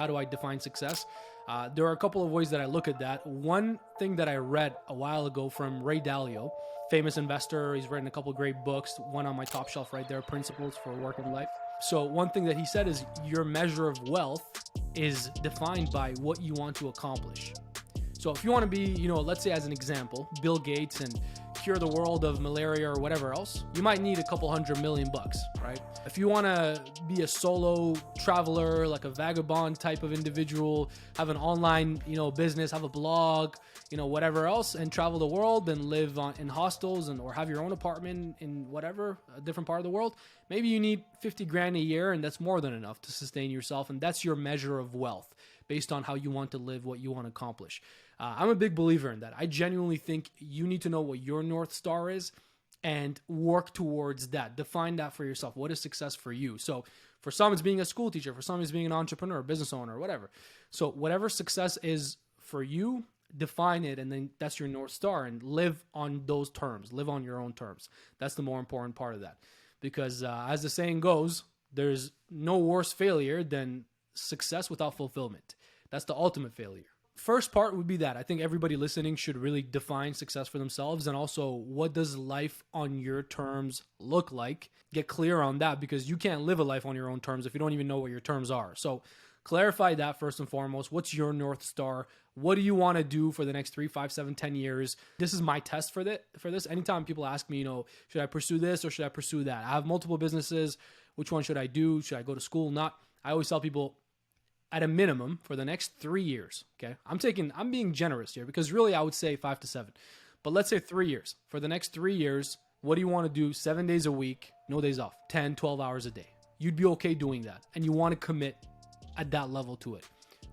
how do I define success? There are a couple of ways that I look at that. One thing that I read a while ago from Ray Dalio, famous investor. He's written a couple of great books. One on my top shelf right there, Principles for Work and Life. So one thing that he said is your measure of wealth is defined by what you want to accomplish. So if you want to be, let's say as an example, Bill Gates and cure the world of malaria or whatever else, you might need a couple $100 million, right? If you want to be a solo traveler, like a vagabond type of individual, have an online, business, have a blog, whatever else, and travel the world and live in hostels or have your own apartment in whatever, a different part of the world, maybe you need 50 grand a year, and that's more than enough to sustain yourself. And that's your measure of wealth based on how you want to live, what you want to accomplish. I'm a big believer in that. I genuinely think you need to know what your North Star is and work towards that. Define that for yourself. What is success for you? So for some, it's being a school teacher. For some, it's being an entrepreneur, a business owner, whatever. So whatever success is for you, define it, and then that's your North Star, and live on those terms. Live on your own terms. That's the more important part of that. Because as the saying goes, there's no worse failure than success without fulfillment. That's the ultimate failure. First part would be that. I think everybody listening should really define success for themselves, and also what does life on your terms look like? Get clear on that, because you can't live a life on your own terms if you don't even know what your terms are. So clarify that first and foremost. What's your North Star? What do you want to do for the next 3, 5, 7, 10 years? This is my test for this. Anytime people ask me, should I pursue this or should I pursue that? I have multiple businesses. Which one should I do? Should I go to school? Not. I always tell people, at a minimum, for the next 3 years, okay? I'm being generous here, because really I would say 5 to 7. But let's say 3 years. For the next 3 years, what do you want to do 7 days a week, no days off, 10, 12 hours a day? You'd be okay doing that, and you want to commit at that level to it.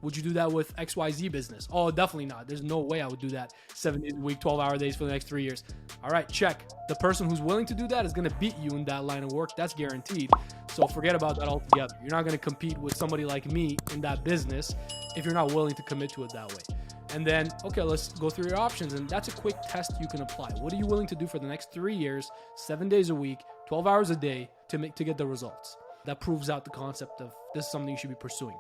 Would you do that with XYZ business? Oh, definitely not. There's no way I would do that 7 days a week, 12-hour days for the next 3 years. All right, check. The person who's willing to do that is going to beat you in that line of work. That's guaranteed. So forget about that altogether. You're not going to compete with somebody like me in that business if you're not willing to commit to it that way. And then, okay, let's go through your options. And that's a quick test you can apply. What are you willing to do for the next 3 years, 7 days a week, 12 hours a day to get the results? That proves out the concept of this is something you should be pursuing.